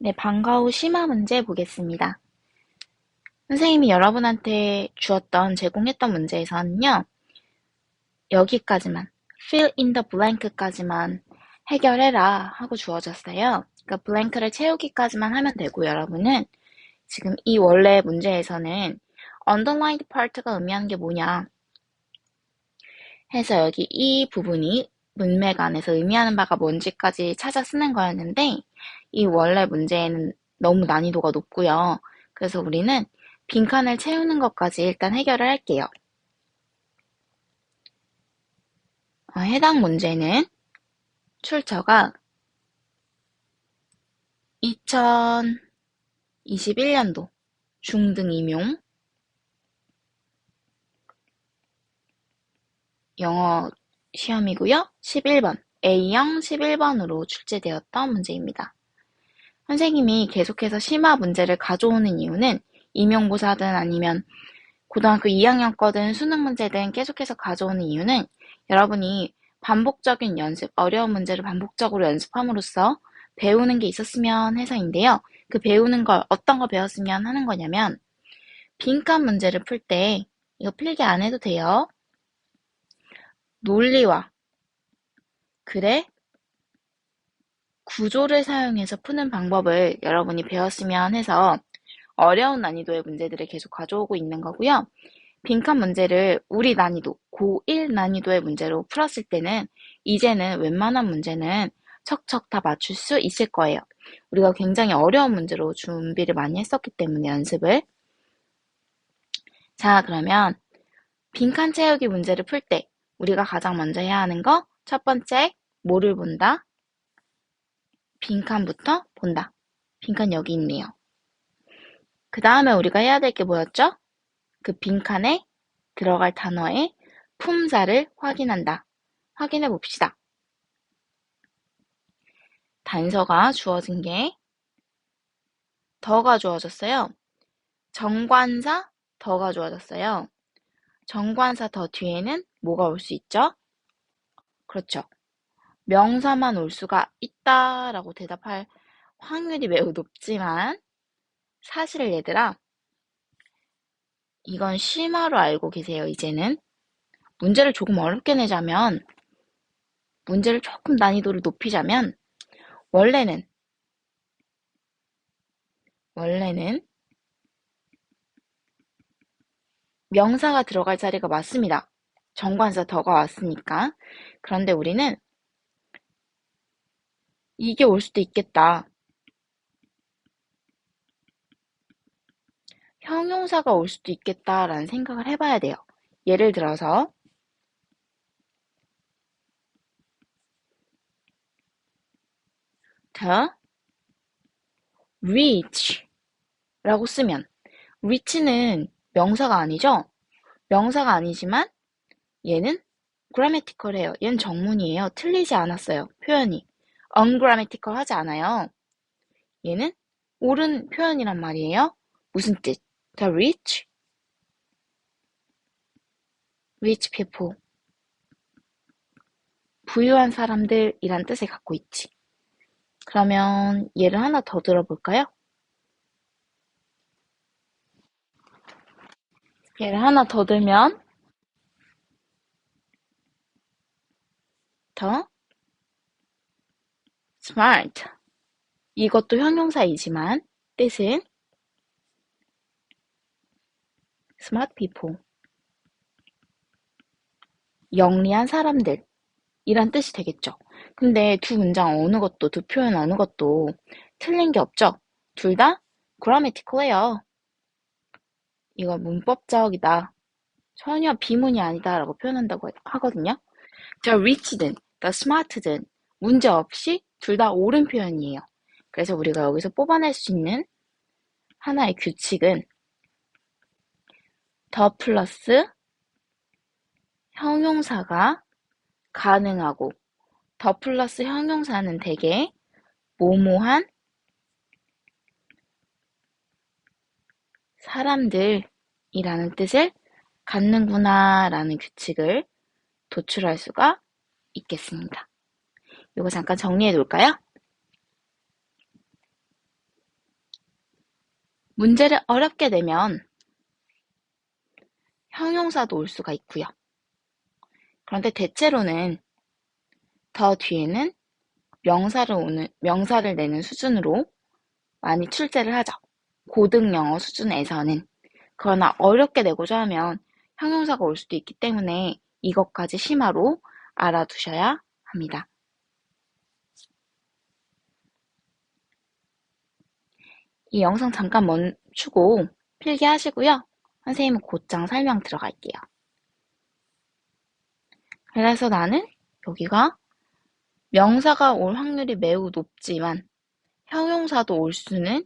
네, 방과 후 심화 문제 보겠습니다. 선생님이 여러분한테 제공했던 문제에서는요, 여기까지만, fill in the blank까지만 해결해라 하고 주어졌어요. 그러니까 blank를 채우기까지만 하면 되고, 여러분은 지금 이 원래 문제에서는 underlined part가 의미하는 게 뭐냐 해서 여기 이 부분이 문맥 안에서 의미하는 바가 뭔지까지 찾아 쓰는 거였는데, 이 원래 문제에는 너무 난이도가 높고요. 그래서 우리는 빈칸을 채우는 것까지 일단 해결을 할게요. 해당 문제는 출처가 2021년도 중등 임용 영어 시험이고요. 11번, A형 11번으로 출제되었던 문제입니다. 선생님이 계속해서 심화 문제를 가져오는 이유는 임용고사든 아니면 고등학교 2학년 거든 수능 문제든 계속해서 가져오는 이유는 여러분이 반복적인 연습, 어려운 문제를 반복적으로 연습함으로써 배우는 게 있었으면 해서인데요. 그 배우는 걸 어떤 거 배웠으면 하는 거냐면 빈칸 문제를 풀 때 이거 필기 안 해도 돼요. 논리와 글의 구조를 사용해서 푸는 방법을 여러분이 배웠으면 해서 어려운 난이도의 문제들을 계속 가져오고 있는 거고요. 빈칸 문제를 우리 난이도, 고1 난이도의 문제로 풀었을 때는 이제는 웬만한 문제는 척척 다 맞출 수 있을 거예요. 우리가 굉장히 어려운 문제로 준비를 많이 했었기 때문에 연습을. 자, 그러면 빈칸 채우기 문제를 풀 때 우리가 가장 먼저 해야 하는 거 첫 번째, 뭐를 본다? 빈칸부터 본다. 빈칸 여기 있네요. 그 다음에 우리가 해야 될 게 뭐였죠? 그 빈칸에 들어갈 단어의 품사를 확인한다. 확인해 봅시다. 단서가 주어진 게 더가 주어졌어요. 정관사 더가 주어졌어요. 정관사 더 뒤에는 뭐가 올 수 있죠? 그렇죠. 명사만 올 수가 있다라고 대답할 확률이 매우 높지만 사실 얘들아, 이건 심화로 알고 계세요, 이제는. 문제를 조금 어렵게 내자면, 문제를 조금 난이도를 높이자면, 원래는 명사가 들어갈 자리가 맞습니다. 정관사 더가 왔으니까. 그런데 우리는 이게 올 수도 있겠다. 형용사가 올 수도 있겠다라는 생각을 해봐야 돼요. 예를 들어서 the rich 라고 쓰면 rich는 명사가 아니죠? 명사가 아니지만 얘는 grammatical해요. 얘는 정문이에요. 틀리지 않았어요. 표현이. ungrammatical 하지 않아요. 얘는 옳은 표현이란 말이에요. 무슨 뜻? The rich people. 부유한 사람들이란 뜻을 갖고 있지. 그러면 예를 하나 더 들어볼까요? 예를 하나 더 들면 the smart. 이것도 형용사이지만 뜻은 smart people. 영리한 사람들. 이란 뜻이 되겠죠. 근데 두 문장 어느 것도, 두 표현 어느 것도 틀린 게 없죠. 둘 다 grammatical해요. 이거 문법적이다. 전혀 비문이 아니다라고 표현한다고 하거든요. The rich든, the smart든 문제 없이 둘 다 옳은 표현이에요. 그래서 우리가 여기서 뽑아낼 수 있는 하나의 규칙은 the 플러스 형용사가 가능하고 the 플러스 형용사는 대개 뭐뭐한 사람들이라는 뜻을 갖는구나 라는 규칙을 도출할 수가 있겠습니다. 이거 잠깐 정리해 놓을까요? 문제를 어렵게 내면 형용사도 올 수가 있고요. 그런데 대체로는 더 뒤에는 명사를 내는 수준으로 많이 출제를 하죠. 고등 영어 수준에서는. 그러나 어렵게 내고자 하면 형용사가 올 수도 있기 때문에 이것까지 심화로 알아두셔야 합니다. 이 영상 잠깐 멈추고 필기하시고요. 선생님은 곧장 설명 들어갈게요. 그래서 나는 여기가 명사가 올 확률이 매우 높지만 형용사도 올 수는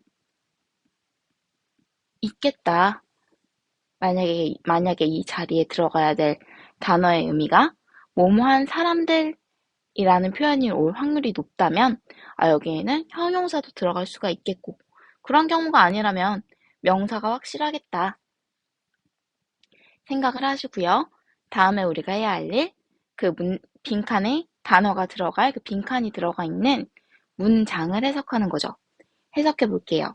있겠다. 만약에 이 자리에 들어가야 될 단어의 의미가 뭐뭐한 사람들이라는 표현이 올 확률이 높다면 여기에는 형용사도 들어갈 수가 있겠고 그런 경우가 아니라면 명사가 확실하겠다 생각을 하시고요. 다음에 우리가 해야 할 일, 빈칸에 단어가 들어갈 그 빈칸이 들어가 있는 문장을 해석하는 거죠. 해석해 볼게요.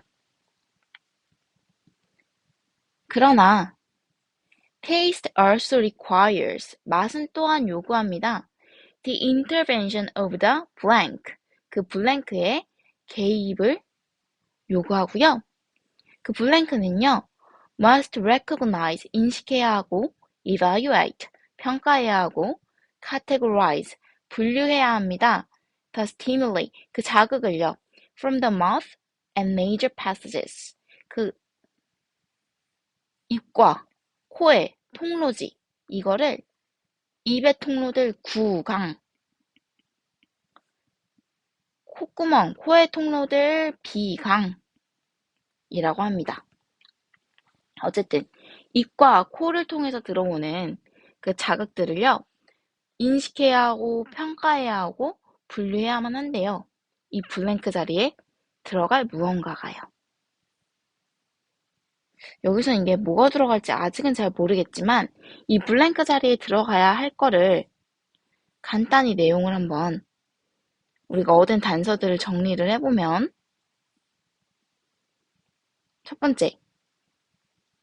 그러나 taste also requires 맛은 또한 요구합니다. The intervention of the blank 그 블랭크의 개입을 요구하고요. 그 블랭크는요. must recognize 인식해야 하고 evaluate 평가해야 하고 categorize 분류해야 합니다. the stimuli 그 자극을요. from the mouth and major passages 그 입과 코의 통로지 이거를 입의 통로들 구강 콧구멍 코의 통로들 비강이라고 합니다. 어쨌든 입과 코를 통해서 들어오는 그 자극들을요. 인식해야 하고 평가해야 하고 분류해야만 한데요. 이 블랭크 자리에 들어갈 무언가가요. 여기서 이게 뭐가 들어갈지 아직은 잘 모르겠지만 이 블랭크 자리에 들어가야 할 거를 간단히 내용을 한번 우리가 얻은 단서들을 정리를 해보면 첫 번째,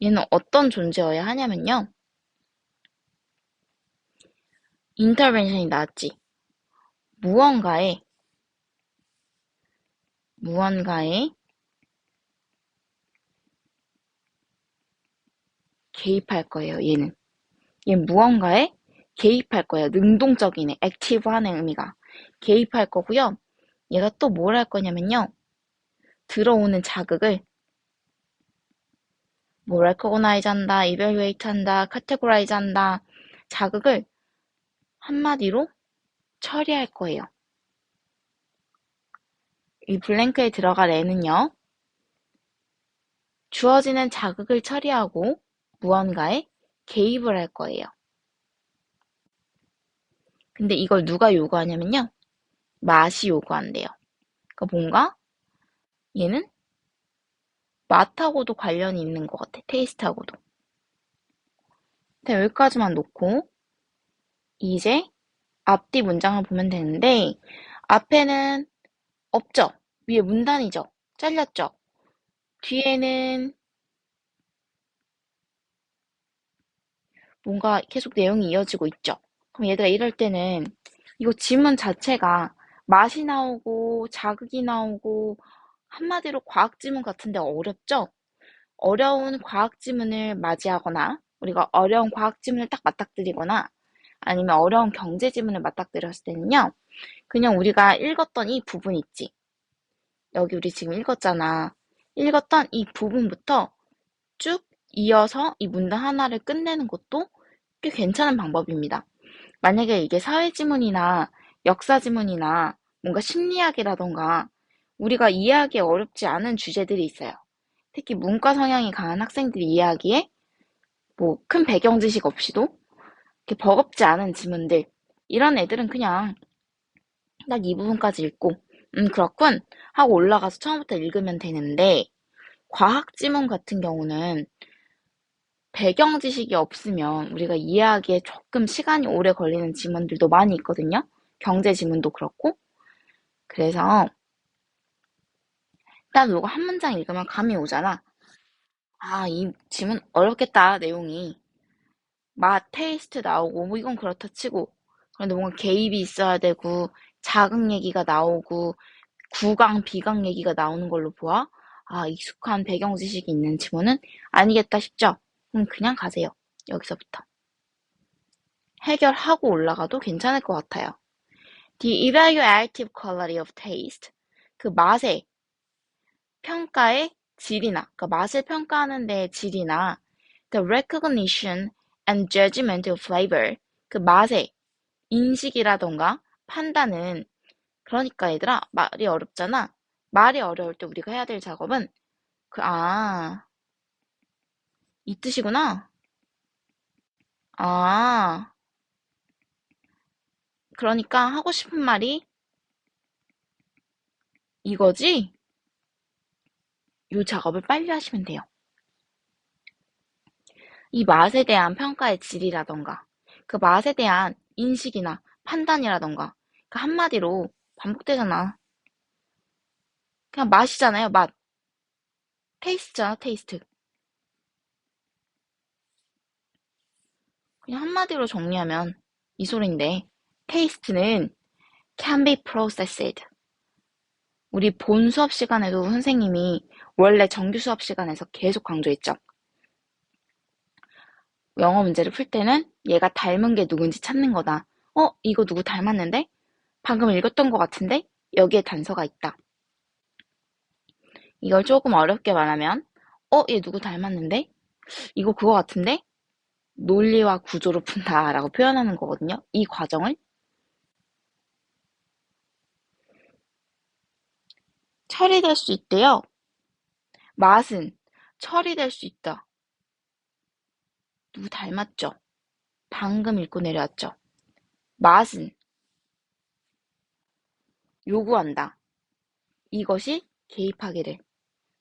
얘는 어떤 존재여야 하냐면요. 인터벤션이 나왔지. 무언가에 개입할 거예요, 얘는. 얘는 무언가에 개입할 거예요. 능동적이네. 액티브하는 의미가. 개입할 거고요. 얘가 또 뭘 할 거냐면요. 들어오는 자극을 recognize 한다, evaluate 한다, categorize 한다. 자극을 한마디로 처리할 거예요. 이 블랭크에 들어갈 애는요. 주어지는 자극을 처리하고 무언가에 개입을 할 거예요. 근데 이걸 누가 요구하냐면요. 맛이 요구한대요. 그러니까 뭔가 얘는 맛하고도 관련이 있는 것 같아. 테이스트하고도. 여기까지만 놓고 이제 앞뒤 문장을 보면 되는데 앞에는 없죠. 위에 문단이죠. 잘렸죠. 뒤에는 뭔가 계속 내용이 이어지고 있죠. 그럼 얘들아 이럴 때는 이거 지문 자체가 맛이 나오고 자극이 나오고 한마디로 과학 지문 같은데 어렵죠? 어려운 과학 지문을 맞이하거나 우리가 어려운 과학 지문을 딱 맞닥뜨리거나 아니면 어려운 경제 지문을 맞닥뜨렸을 때는요. 그냥 우리가 읽었던 이 부분 있지. 여기 우리 지금 읽었잖아. 읽었던 이 부분부터 쭉 이어서 이 문단 하나를 끝내는 것도 꽤 괜찮은 방법입니다. 만약에 이게 사회지문이나 역사지문이나 뭔가 심리학이라던가 우리가 이해하기 어렵지 않은 주제들이 있어요. 특히 문과 성향이 강한 학생들이 이해하기에 뭐 큰 배경 지식 없이도 이렇게 버겁지 않은 지문들 이런 애들은 그냥 딱 이 부분까지 읽고 그렇군 하고 올라가서 처음부터 읽으면 되는데 과학 지문 같은 경우는 배경 지식이 없으면 우리가 이해하기에 조금 시간이 오래 걸리는 지문들도 많이 있거든요. 경제 지문도 그렇고. 그래서 딱 이거 한 문장 읽으면 감이 오잖아. 아, 이 질문 어렵겠다, 내용이. 맛, 테이스트 나오고, 뭐 이건 그렇다 치고. 그런데 뭔가 개입이 있어야 되고, 자극 얘기가 나오고, 구강, 비강 얘기가 나오는 걸로 보아, 아, 익숙한 배경 지식이 있는 질문은 아니겠다 싶죠? 그럼 그냥 가세요. 여기서부터. 해결하고 올라가도 괜찮을 것 같아요. The evaluative quality of taste. 그 맛의 평가의 질이나, 그러니까 맛을 평가하는 데의 질이나, the recognition and judgment of flavor. 그 맛의 인식이라던가 판단은, 그러니까 얘들아, 말이 어렵잖아. 말이 어려울 때 우리가 해야 될 작업은 이 뜻이구나. 아, 그러니까 하고 싶은 말이 이거지? 이 작업을 빨리 하시면 돼요. 이 맛에 대한 평가의 질이라던가, 그 맛에 대한 인식이나 판단이라던가, 그 한마디로 반복되잖아. 그냥 맛이잖아요, 맛. 테이스트잖아, 테이스트. 그냥 한마디로 정리하면 이 소리인데, 테이스트는 can be processed. 우리 본 수업 시간에도 선생님이 원래 정규 수업 시간에서 계속 강조했죠. 영어 문제를 풀 때는 얘가 닮은 게 누군지 찾는 거다. 이거 누구 닮았는데? 방금 읽었던 것 같은데? 여기에 단서가 있다. 이걸 조금 어렵게 말하면, 얘 누구 닮았는데? 이거 그거 같은데? 논리와 구조로 푼다라고 표현하는 거거든요. 이 과정을. 처리될 수 있대요. 맛은 처리될 수 있다. 누구 닮았죠? 방금 읽고 내려왔죠. 맛은 요구한다. 이것이 개입하기를.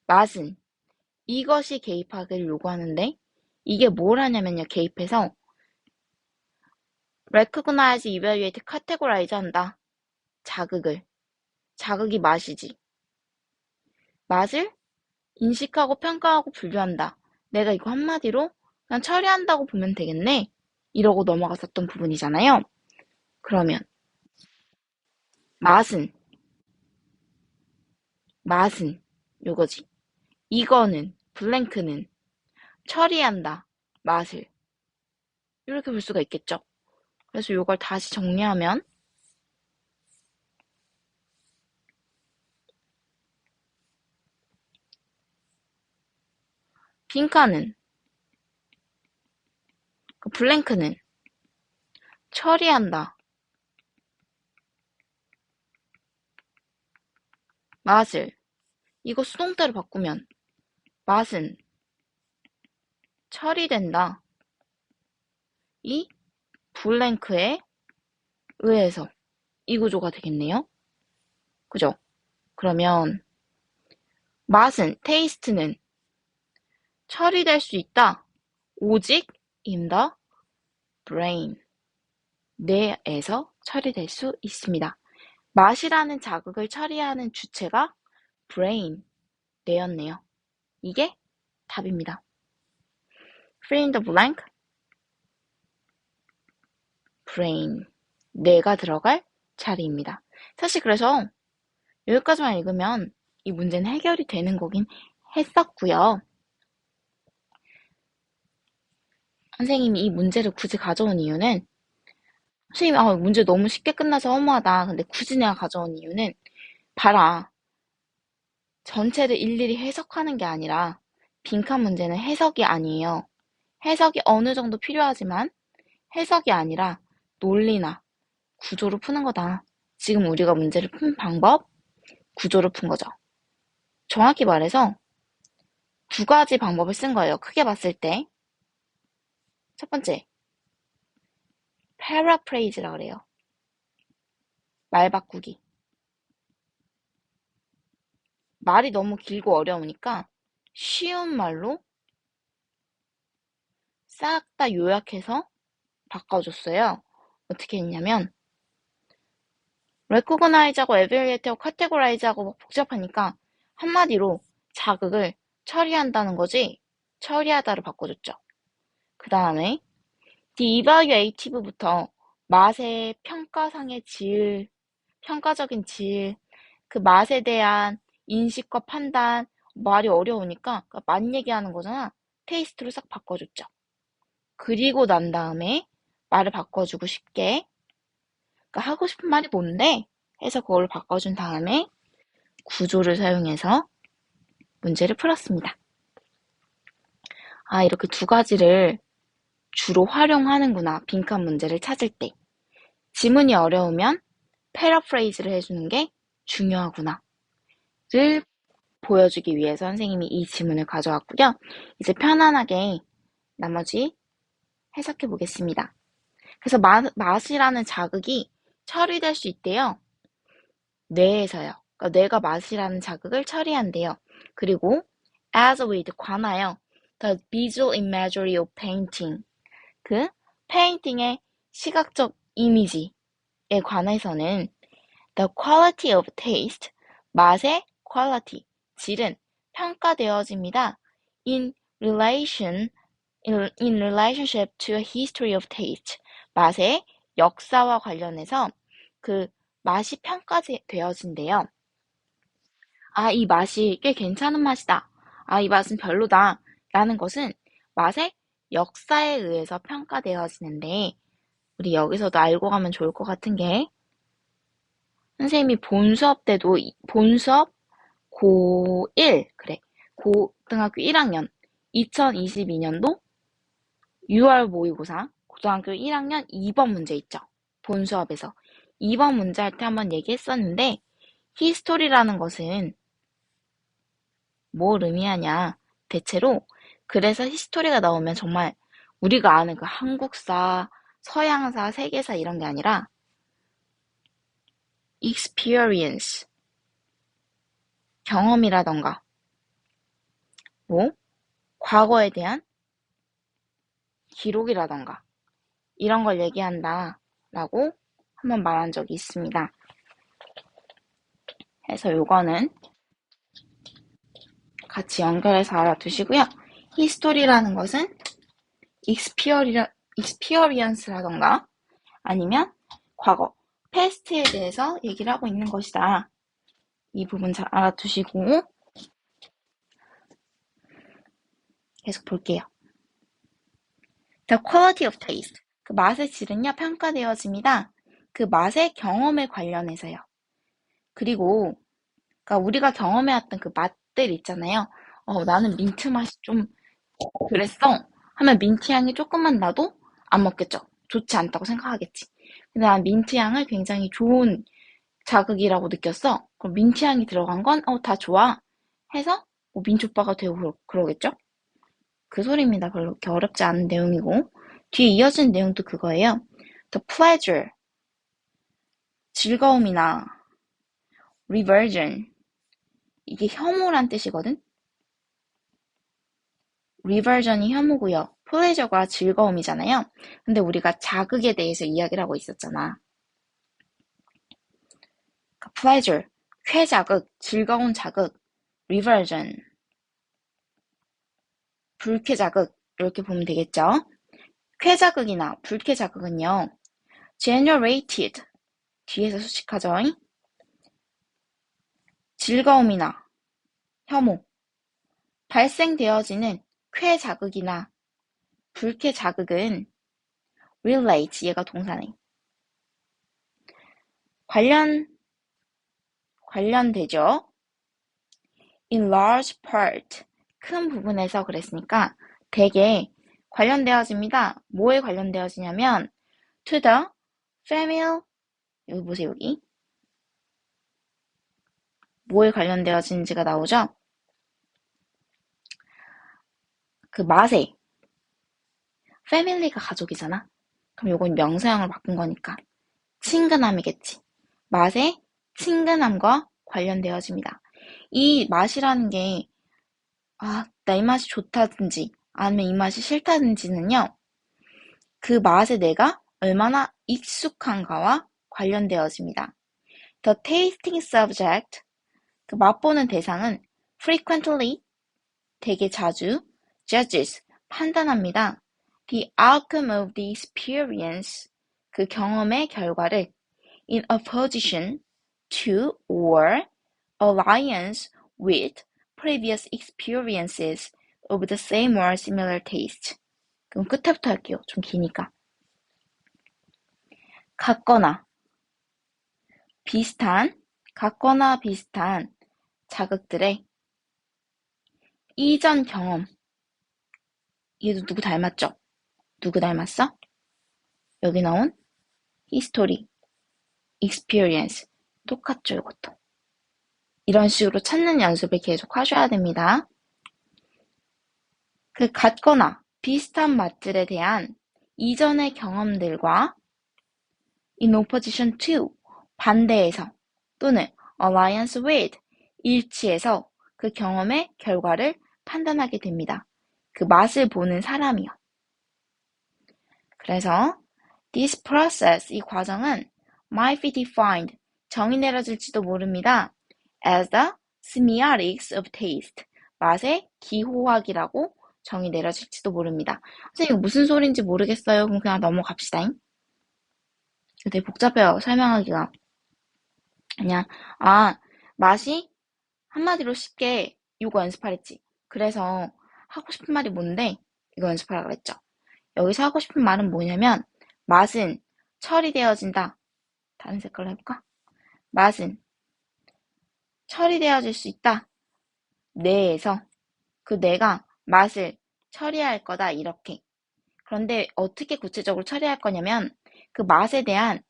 맛은 이것이 개입하기를 요구하는데 이게 뭘 하냐면요. 개입해서 recognize, evaluate, categorize 한다. 자극이 맛이지. 맛을 인식하고 평가하고 분류한다. 내가 이거 한마디로 그냥 처리한다고 보면 되겠네. 이러고 넘어갔었던 부분이잖아요. 그러면 맛은 맛은 요거지. 이거는 블랭크는 처리한다. 맛을. 이렇게 볼 수가 있겠죠. 그래서 요걸 다시 정리하면 빈칸은 블랭크는 처리한다. 맛을. 이거 수동태로 바꾸면 맛은 처리된다. 이 블랭크에 의해서 이 구조가 되겠네요. 그죠? 그러면 맛은, 테이스트는 처리될 수 있다. 오직 in the brain. 뇌에서 처리될 수 있습니다. 맛이라는 자극을 처리하는 주체가 brain, 뇌였네요. 이게 답입니다. fill in the blank, brain. 뇌가 들어갈 자리입니다. 사실 그래서 여기까지만 읽으면 이 문제는 해결이 되는 거긴 했었고요. 선생님이 이 문제를 굳이 가져온 이유는 선생님, 문제 너무 쉽게 끝나서 허무하다. 근데 굳이 내가 가져온 이유는 봐라. 전체를 일일이 해석하는 게 아니라 빈칸 문제는 해석이 아니에요. 해석이 어느 정도 필요하지만 해석이 아니라 논리나 구조로 푸는 거다. 지금 우리가 문제를 푼 방법, 구조로 푼 거죠. 정확히 말해서 두 가지 방법을 쓴 거예요. 크게 봤을 때. 첫 번째, paraphrase라 그래요. 말 바꾸기. 말이 너무 길고 어려우니까 쉬운 말로 싹 다 요약해서 바꿔줬어요. 어떻게 했냐면 recognize하고 evaluate하고 categorize하고 복잡하니까 한마디로 자극을 처리한다는 거지. 처리하다로 바꿔줬죠. 그 다음에 the evaluative부터 맛의 평가상의 질, 평가적인 질, 그 맛에 대한 인식과 판단, 말이 어려우니까 맛 얘기하는 거잖아. 테이스트로 싹 바꿔줬죠. 그리고 난 다음에 말을 바꿔주고 쉽게, 그러니까 하고 싶은 말이 뭔데? 해서 그걸 바꿔준 다음에 구조를 사용해서 문제를 풀었습니다. 아, 이렇게 두 가지를 주로 활용하는구나. 빈칸 문제를 찾을 때. 지문이 어려우면 패러프레이즈를 해주는 게 중요하구나. 를 보여주기 위해서 선생님이 이 지문을 가져왔고요. 이제 편안하게 나머지 해석해 보겠습니다. 그래서 맛이라는 자극이 처리될 수 있대요. 뇌에서요. 그러니까 뇌가 맛이라는 자극을 처리한대요. 그리고 as with 관하여 the visual imagery of painting 그 페인팅의 시각적 이미지에 관해서는 the quality of taste 맛의 quality 질은 평가되어집니다. in relationship to a history of taste 맛의 역사와 관련해서 그 맛이 평가되어진대요. 아, 이 맛이 꽤 괜찮은 맛이다. 아, 이 맛은 별로다. 라는 것은 맛의 역사에 의해서 평가되어지는데, 우리 여기서도 알고 가면 좋을 것 같은 게, 선생님이 본 수업 때도, 본 수업 고1, 그래. 고등학교 1학년, 2022년도 6월 모의고사, 고등학교 1학년 2번 문제 있죠. 본 수업에서. 2번 문제 할 때 한번 얘기했었는데, 히스토리라는 것은 뭘 의미하냐? 대체로 그래서 히스토리가 나오면 정말 우리가 아는 그 한국사, 서양사, 세계사 이런 게 아니라 experience, 경험이라던가 뭐 과거에 대한 기록이라던가 이런 걸 얘기한다 라고 한번 말한 적이 있습니다. 그래서 요거는 같이 연결해서 알아두시고요. 히스토리라는 것은 experience라던가 아니면 과거, past에 대해서 얘기를 하고 있는 것이다. 이 부분 잘 알아두시고 계속 볼게요. The quality of taste. 그 맛의 질은요, 평가되어집니다. 그 맛의 경험에 관련해서요. 그리고 그러니까 우리가 경험해왔던 그 맛들 있잖아요. 나는 민트 맛이 좀 그랬어. 하면 민트 향이 조금만 나도 안 먹겠죠. 좋지 않다고 생각하겠지. 근데 난 민트 향을 굉장히 좋은 자극이라고 느꼈어. 그럼 민트 향이 들어간 건 다 좋아. 해서 뭐 민초빠가 되고 그러겠죠? 그 소리입니다. 별로 그렇게 어렵지 않은 내용이고 뒤에 이어진 내용도 그거예요. The pleasure, 즐거움이나 reversion, 이게 혐오란 뜻이거든? reversion이 혐오고요. pleasure가 즐거움이잖아요. 근데 우리가 자극에 대해서 이야기를 하고 있었잖아. 그러니까 pleasure, 쾌자극, 즐거운 자극, reversion, 불쾌자극 이렇게 보면 되겠죠? 쾌자극이나 불쾌자극은요. generated, 뒤에서 수식하죠. 즐거움이나 혐오, 발생되어지는 쾌자극이나 불쾌자극은 relate, 얘가 동사네. 관련되죠. in large part, 큰 부분에서 그랬으니까 되게 관련되어집니다. 뭐에 관련되어지냐면 to the family, 여기 보세요, 여기. 뭐에 관련되어지는지가 나오죠? 그 맛에. family가 가족이잖아. 그럼 요건 명사형을 바꾼 거니까 친근함이겠지. 맛의 친근함과 관련되어집니다. 이 맛이라는 게 나 이 맛이 좋다든지 아니면 이 맛이 싫다든지는요. 그 맛에 내가 얼마나 익숙한가와 관련되어집니다. The tasting subject, 그 맛보는 대상은 frequently, 되게 자주, judges, 판단합니다. The outcome of the experience, 그 경험의 결과를 in opposition to or alliance with previous experiences of the same or similar taste. 그럼 끝에부터 할게요. 좀 기니까. 같거나 비슷한 자극들의 이전 경험. 얘도 누구 닮았죠? 누구 닮았어? 여기 나온 history, experience. 똑같죠, 이것도. 이런 식으로 찾는 연습을 계속 하셔야 됩니다. 그 같거나 비슷한 맛들에 대한 이전의 경험들과 in opposition to, 반대해서 또는 alliance with, 일치해서 그 경험의 결과를 판단하게 됩니다. 그 맛을 보는 사람이요. 그래서 this process, 이 과정은 might be defined, 정의 내려질지도 모릅니다. as the semiotics of taste, 맛의 기호학이라고 정의 내려질지도 모릅니다. 선생님 무슨 소린지 모르겠어요. 그럼 그냥 넘어갑시다. 되게 복잡해요, 설명하기가. 그냥 맛이 한마디로 쉽게 이거 연습하랬지. 그래서 하고 싶은 말이 뭔데 이거 연습하라고 했죠. 여기서 하고 싶은 말은 뭐냐면 맛은 처리되어진다. 다른 색깔로 해볼까? 맛은 처리되어질 수 있다. 뇌에서 그 뇌가 맛을 처리할 거다. 이렇게. 그런데 어떻게 구체적으로 처리할 거냐면 그 맛에 대한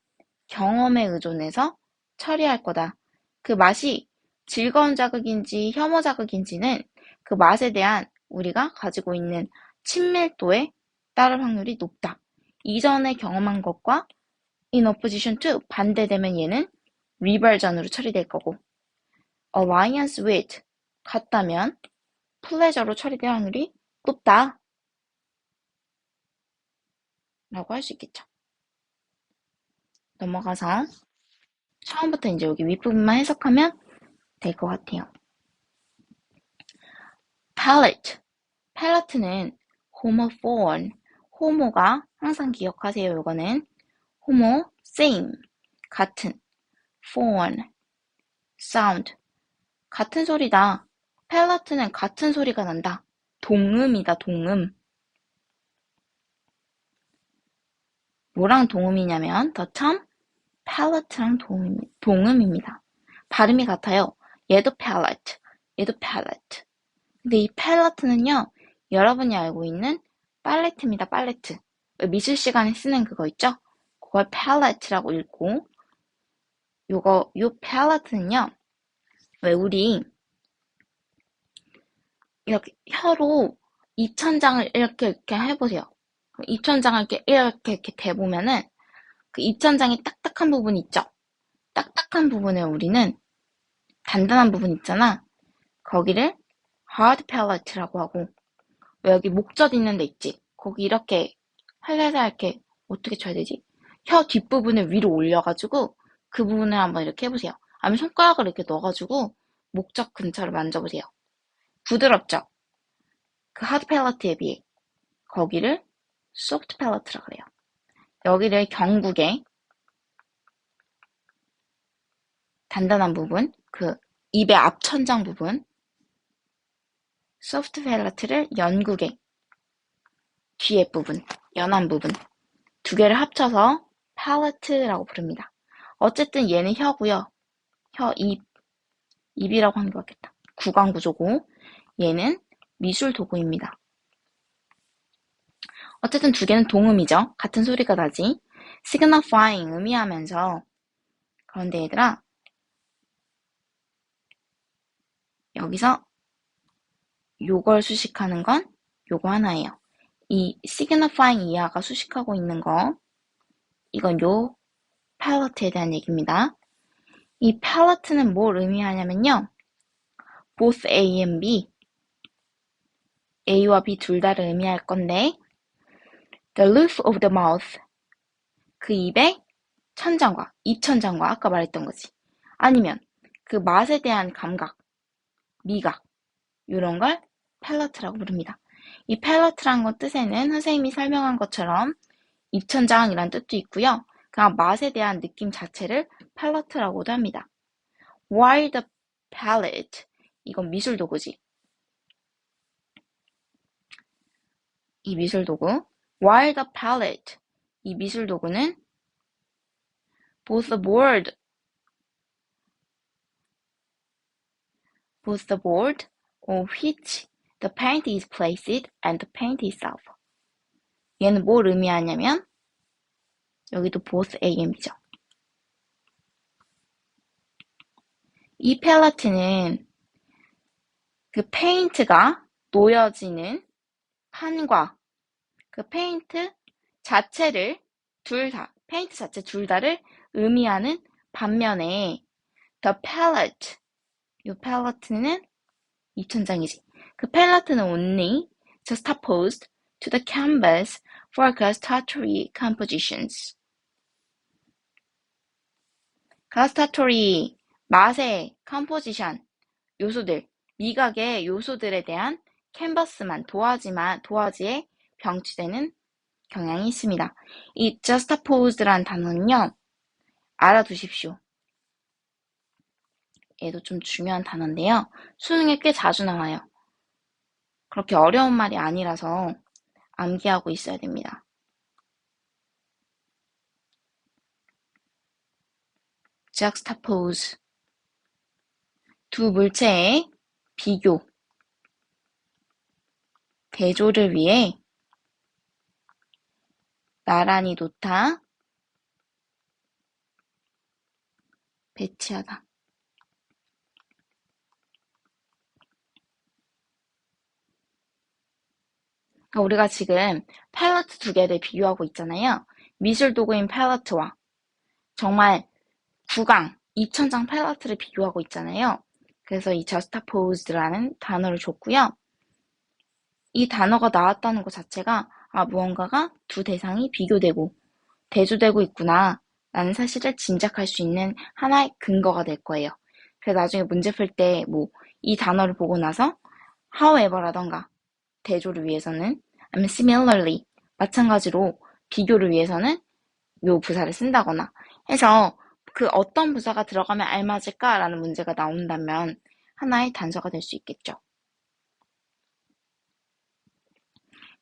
경험에 의존해서 처리할 거다. 그 맛이 즐거운 자극인지 혐오 자극인지는 그 맛에 대한 우리가 가지고 있는 친밀도에 따를 확률이 높다. 이전에 경험한 것과 in opposition to, 반대되면 얘는 reversion으로 처리될 거고, alliance with, 같다면 pleasure로 처리될 확률이 높다. 라고 할 수 있겠죠. 넘어가서 처음부터 이제 여기 윗부분만 해석하면 될 것 같아요. palate, palate는 homophone, homo가 항상 기억하세요. 이거는 homo, same, 같은, phone, sound, 같은 소리다. palate는 같은 소리가 난다. 동음이다, 동음. 뭐랑 동음이냐면 the term palate랑 동음입니다. 발음이 같아요. 얘도 palate, 얘도 palate. 근데 이 palate는요, 여러분이 알고 있는 팔레트입니다. 팔레트. 미술 시간에 쓰는 그거 있죠? 그걸 palate라고 읽고, 요 palate는요, 왜 우리 이렇게 혀로 입천장을 이렇게 해보세요. 입천장을 이렇게 대보면은 그 입천장이 딱딱한 부분 있죠? 딱딱한 부분에 우리는 단단한 부분 있잖아. 거기를 hard palate라고 하고, 왜 여기 목젖 있는 데 있지? 거기 이렇게 살살살 이렇게 어떻게 쳐야 되지? 혀 뒷부분을 위로 올려가지고 그 부분을 한번 이렇게 해보세요. 아니면 손가락을 이렇게 넣어가지고 목젖 근처를 만져보세요. 부드럽죠? 그 hard palate에 비해 거기를 soft palate라고 해요. 여기를 경국의 단단한 부분, 그 입의 앞천장 부분, soft palate를 연국의 뒤에 부분, 연한 부분, 두 개를 합쳐서 palate라고 부릅니다. 어쨌든 얘는 혀고요. 입이라고 하는 게 맞겠다. 구강 구조고, 얘는 미술 도구입니다. 어쨌든 두 개는 동음이죠. 같은 소리가 나지. signifying, 의미하면서. 그런데 얘들아, 여기서 요걸 수식하는 건 요거 하나예요. 이 signifying 이하가 수식하고 있는 거, 이건 요 palate에 대한 얘기입니다. 이 palate는 뭘 의미하냐면요. both A and B, A와 B 둘 다를 의미할 건데, the roof of the mouth, 그 입의 천장과, 입천장과 아까 말했던 거지. 아니면 그 맛에 대한 감각, 미각, 이런 걸 palate라고 부릅니다. 이 팔러트란 것 뜻에는 선생님이 설명한 것처럼 입천장이란 뜻도 있고요. 그냥 맛에 대한 느낌 자체를 팔러트라고도 합니다. While the palate, 이건 미술 도구지. 이 미술 도구. While the palette, 이 미술 도구는 both the board on which the paint is placed and the paint itself. 얘는 뭘 의미하냐면 여기도 both AM이죠. 이 팔레트는 그 페인트가 놓여지는 판과 그 페인트 자체를 페인트 자체 둘 다를 의미하는 반면에 the palette, 이 팔레트는 입천장이지. 그 팔레트는 only juxtaposed to the canvas for gustatory compositions. gustatory, 맛의 composition, 요소들, 미각의 요소들에 대한 캔버스만, 도화지에 병치되는 경향이 있습니다. 이 juxtaposed라는 단어는요, 알아두십시오. 얘도 좀 중요한 단어인데요. 수능에 꽤 자주 나와요. 그렇게 어려운 말이 아니라서 암기하고 있어야 됩니다. juxtapose, 두 물체의 비교, 대조를 위해 나란히 놓다, 배치하다. 그러니까 우리가 지금 팔레트 두 개를 비교하고 있잖아요. 미술 도구인 팔레트와 정말 구강, 입천장 팔레트를 비교하고 있잖아요. 그래서 이 juxtaposed라는 단어를 줬고요. 이 단어가 나왔다는 것 자체가 무언가가 두 대상이 비교되고 대조되고 있구나 라는 사실을 짐작할 수 있는 하나의 근거가 될 거예요. 그래서 나중에 문제 풀 때 이 단어를 보고 나서 however라던가 대조를 위해서는 아니면 similarly 마찬가지로 비교를 위해서는 요 부사를 쓴다거나 해서 그 어떤 부사가 들어가면 알맞을까라는 문제가 나온다면 하나의 단서가 될 수 있겠죠.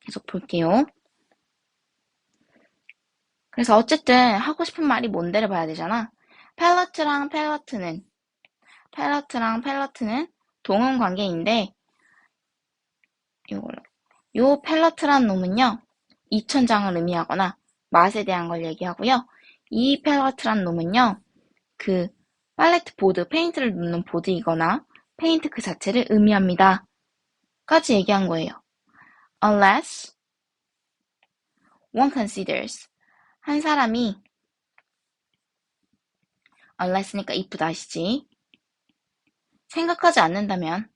계속 볼게요. 그래서 어쨌든 하고 싶은 말이 뭔데를 봐야 되잖아. 팔레트랑 팔레트는 동음 관계인데 요 팔레트란 놈은요. 입천장을 의미하거나 맛에 대한 걸 얘기하고요. 이 팔레트란 놈은요. 그 팔레트 보드, 페인트를 놓는 보드이거나 페인트 그 자체를 의미합니다. 까지 얘기한 거예요. Unless one considers, 한 사람이 unless니까 if 다시지 생각하지 않는다면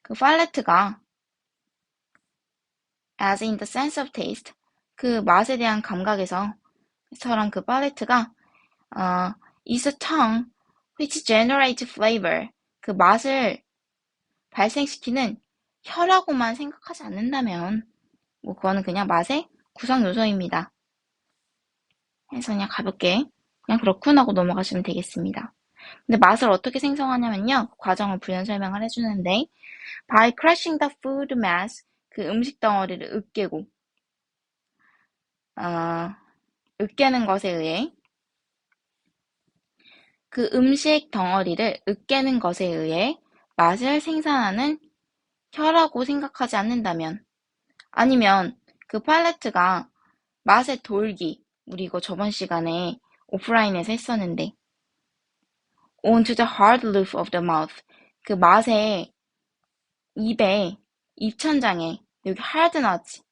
그 팔레트가 as in the sense of taste, 그 맛에 대한 감각에서처럼 그 팔레트가 is a tongue which generates flavor, 그 맛을 발생시키는 혀라고만 생각하지 않는다면 그거는 그냥 맛의 구성 요소입니다. 해서 그냥 가볍게 그냥 그렇군 하고 넘어가시면 되겠습니다. 근데 맛을 어떻게 생성하냐면요. 과정을 부연 설명을 해주는데 by crushing the food mass, 그 음식 덩어리를 으깨는 것에 의해 그 음식 덩어리를 으깨는 것에 의해 맛을 생산하는 혀라고 생각하지 않는다면 아니면 그 팔레트가 맛의 돌기, 우리 이거 저번 시간에 오프라인에서 했었는데 onto the hard roof of the mouth, 그 맛의 입에, 입천장에, 여기 hard 나왔지.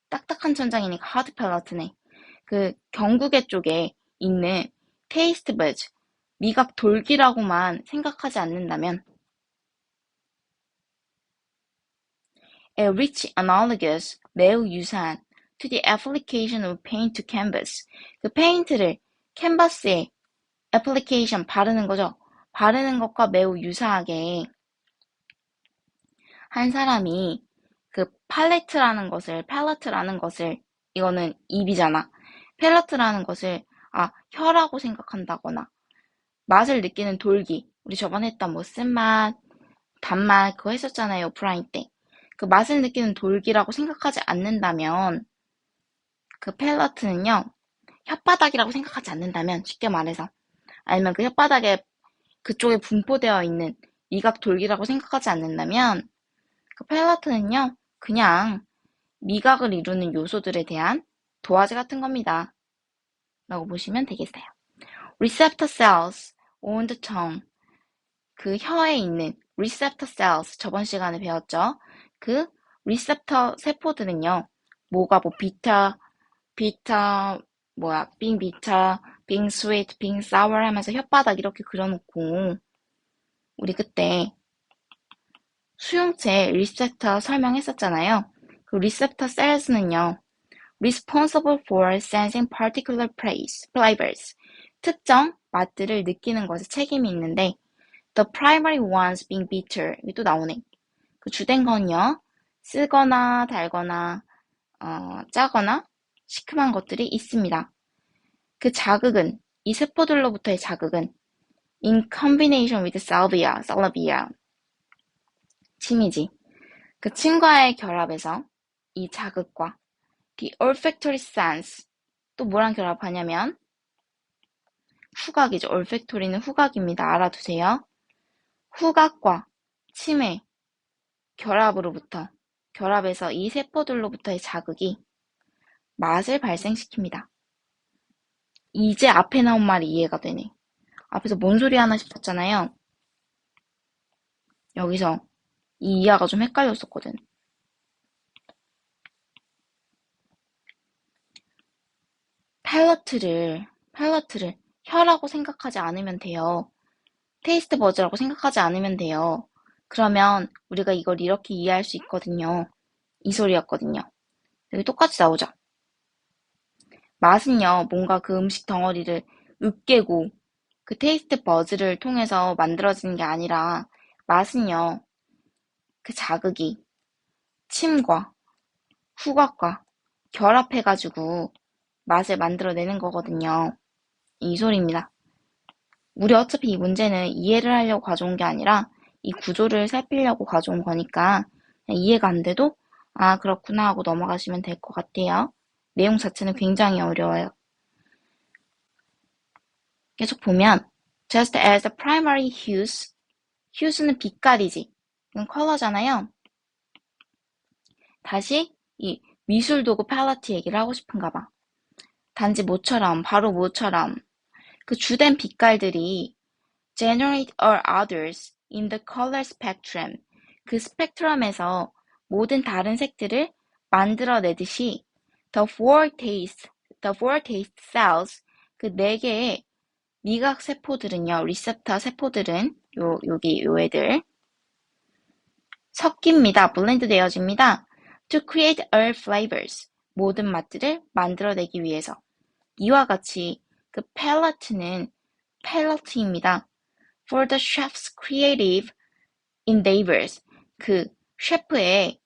딱딱한 천장이니까 hard palate네. 그 경구개 쪽에 있는 taste buds, 미각 돌기라고만 생각하지 않는다면 a rich analogous, 매우 유사한 to the application of paint to canvas, 그 페인트를 캔버스에 application, 바르는 거죠. 바르는 것과 매우 유사하게 한 사람이 그 팔레트라는 것을 이거는 입이잖아. 팰러트라는 것을 혀라고 생각한다거나 맛을 느끼는 돌기. 우리 저번에 했던 뭐 쓴맛, 단맛 그거 했었잖아요. 오프라인 때. 그 맛을 느끼는 돌기라고 생각하지 않는다면 그 팰러트는요. 혓바닥이라고 생각하지 않는다면 쉽게 말해서 아니면 그 혓바닥에 그쪽에 분포되어 있는 미각 돌기라고 생각하지 않는다면 그 팰러트는요. 그냥 미각을 이루는 요소들에 대한 도화지 같은 겁니다. 라고 보시면 되겠어요. Receptor cells on the tongue. 그 혀에 있는 receptor cells 저번 시간에 배웠죠. 그 리셉터 세포들은요. 뭐가 뭐 비타 빙 비타, 빙 스위트, 빙 사워 하면서 혓바닥 이렇게 그려놓고 우리 그때 수용체 리셉터 설명했었잖아요. 그 리셉터 셀스는요. responsible for sensing particular flavors. 특정 맛들을 느끼는 것에 책임이 있는데 the primary ones being bitter. 이게 또 나오네. 그 주된 건요. 쓰거나 달거나 짜거나 시큼한 것들이 있습니다. 그 자극은 이 세포들로부터의 자극은 in combination with salvia, 침이지. 그 침과의 결합에서 이 자극과 the olfactory sense 또 뭐랑 결합하냐면 후각이죠. olfactory는 후각입니다. 알아두세요. 후각과 침의 결합에서 이 세포들로부터의 자극이 맛을 발생시킵니다. 이제 앞에 나온 말이 이해가 되네. 앞에서 뭔 소리 하나 싶었잖아요. 여기서 이 이하가 좀 헷갈렸었거든. 팔러트를 혀라고 생각하지 않으면 돼요. 테이스트 버즈라고 생각하지 않으면 돼요. 그러면 우리가 이걸 이렇게 이해할 수 있거든요. 이 소리였거든요. 여기 똑같이 나오죠. 맛은요, 뭔가 그 음식 덩어리를 으깨고 그 테이스트 버즈를 통해서 만들어지는 게 아니라 맛은요, 그 자극이 침과 후각과 결합해가지고 맛을 만들어내는 거거든요. 이 소리입니다. 우리 어차피 이 문제는 이해를 하려고 가져온 게 아니라 이 구조를 살피려고 가져온 거니까 이해가 안 돼도 그렇구나 하고 넘어가시면 될 것 같아요. 내용 자체는 굉장히 어려워요. 계속 보면 just as the primary hues는 빛깔이지. 이건 컬러잖아요. 다시 이 미술도구 팔레트 얘기를 하고 싶은가 봐. 단지 바로 모처럼 그 주된 빛깔들이 generate all others in the color spectrum. 그 스펙트럼에서 모든 다른 색들을 만들어내듯이 the four taste cells 그 네 개의 미각 세포들은요, 리셉터 세포들은 여기 요 애들 섞입니다. 블렌드 되어집니다. To create all flavors. 모든 맛들을 만들어내기 위해서. 이와 같이 그 팰러트입니다. For the chef's creative endeavors. 그 셰프의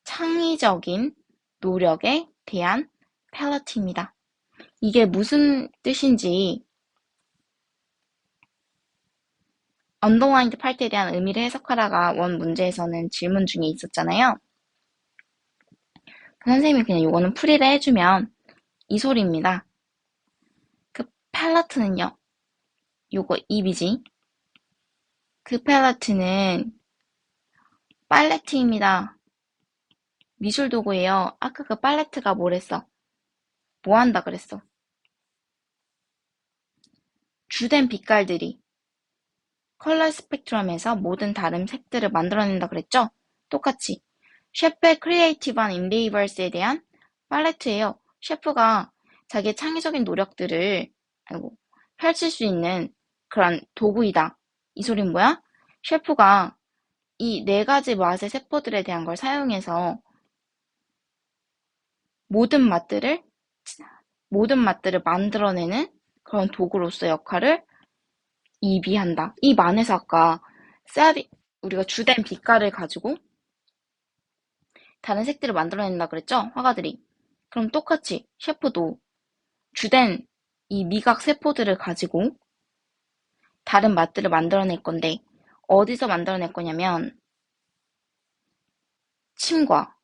창의적인 노력에 대한 팰러트입니다. 이게 무슨 뜻인지 언더라인드 파트에 대한 의미를 해석하다가 원 문제에서는 질문 중에 있었잖아요. 그 선생님이 그냥 요거는 풀이를 해주면 이 소리입니다. 그 팔레트는요. 요거 입이지. 그 팔레트는 팔레트입니다. 미술 도구예요. 아까 그 팔레트가 뭐랬어? 뭐 한다 그랬어? 주된 빛깔들이 컬러 스펙트럼에서 모든 다른 색들을 만들어낸다 그랬죠? 똑같이 셰프의 크리에이티브한 인데이버스에 대한 팔레트예요. 셰프가 자기의 창의적인 노력들을 펼칠 수 있는 그런 도구이다. 이 소린 뭐야? 셰프가 이 네 가지 맛의 세포들에 대한 걸 사용해서 모든 맛들을 만들어내는 그런 도구로서 역할을 입이 한다. 이 만에서 아까 우리가 주된 빛깔을 가지고 다른 색들을 만들어낸다 그랬죠? 화가들이. 그럼 똑같이 셰프도 주된 이 미각 세포들을 가지고 다른 맛들을 만들어낼 건데 어디서 만들어낼 거냐면 침과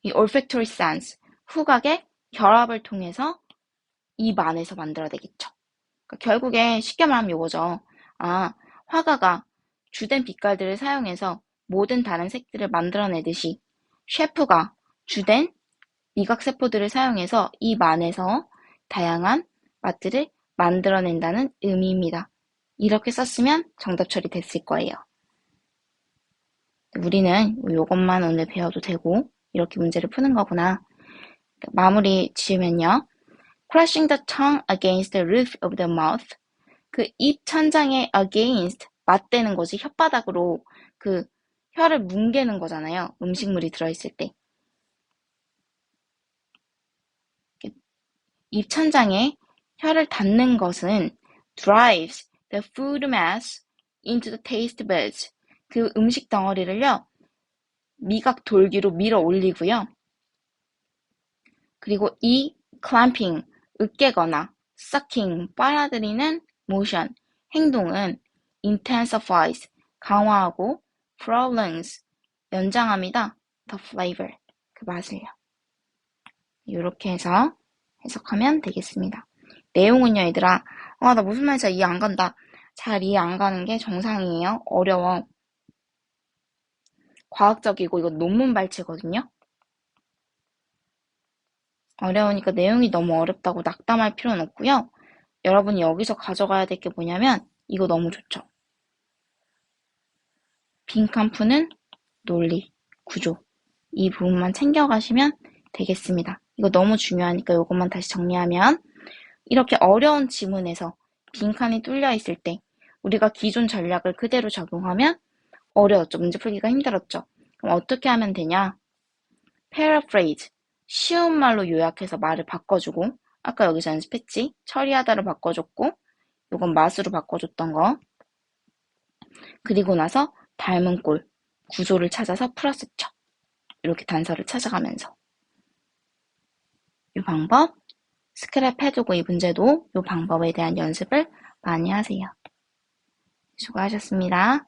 이 olfactory sense, 후각의 결합을 통해서 입 안에서 만들어내겠죠. 그러니까 결국에 쉽게 말하면 이거죠. 화가가 주된 빛깔들을 사용해서 모든 다른 색들을 만들어내듯이 셰프가 주된 미각세포들을 사용해서 입 안에서 다양한 맛들을 만들어낸다는 의미입니다. 이렇게 썼으면 정답 처리됐을 거예요. 우리는 이것만 오늘 배워도 되고 이렇게 문제를 푸는 거구나. 마무리 지으면요. Crushing the tongue against the roof of the mouth. 그 입 천장에 against 맞대는 거지. 혓바닥으로 그 혀를 뭉개는 거잖아요. 음식물이 들어있을 때. 입 천장에 혀를 닿는 것은 drives the food mass into the taste buds. 그 음식 덩어리를요. 미각 돌기로 밀어 올리고요. 그리고 이 clamping, 으깨거나 sucking, 빨아들이는 motion, 행동은 intensifies, 강화하고 prolongs, 연장합니다. the flavor, 그 맛을요. 이렇게 해서 해석하면 되겠습니다. 내용은요, 얘들아. 나 무슨 말인지 이해 안 간다. 잘 이해 안 가는 게 정상이에요. 어려워. 과학적이고 이거 논문 발췌거든요. 어려우니까 내용이 너무 어렵다고 낙담할 필요는 없고요. 여러분이 여기서 가져가야 될 게 뭐냐면 이거 너무 좋죠. 빈칸 푸는 논리, 구조 이 부분만 챙겨가시면 되겠습니다. 이거 너무 중요하니까 이것만 다시 정리하면 이렇게 어려운 지문에서 빈칸이 뚫려 있을 때 우리가 기존 전략을 그대로 적용하면 어려웠죠. 문제 풀기가 힘들었죠. 그럼 어떻게 하면 되냐? paraphrase, 쉬운 말로 요약해서 말을 바꿔주고 아까 여기서 연습했지? 처리하다를 바꿔줬고 요건 맛으로 바꿔줬던 거 그리고 나서 닮은 꼴, 구조를 찾아서 풀었었죠. 이렇게 단서를 찾아가면서 이 방법 스크랩 해두고 이 문제도 이 방법에 대한 연습을 많이 하세요. 수고하셨습니다.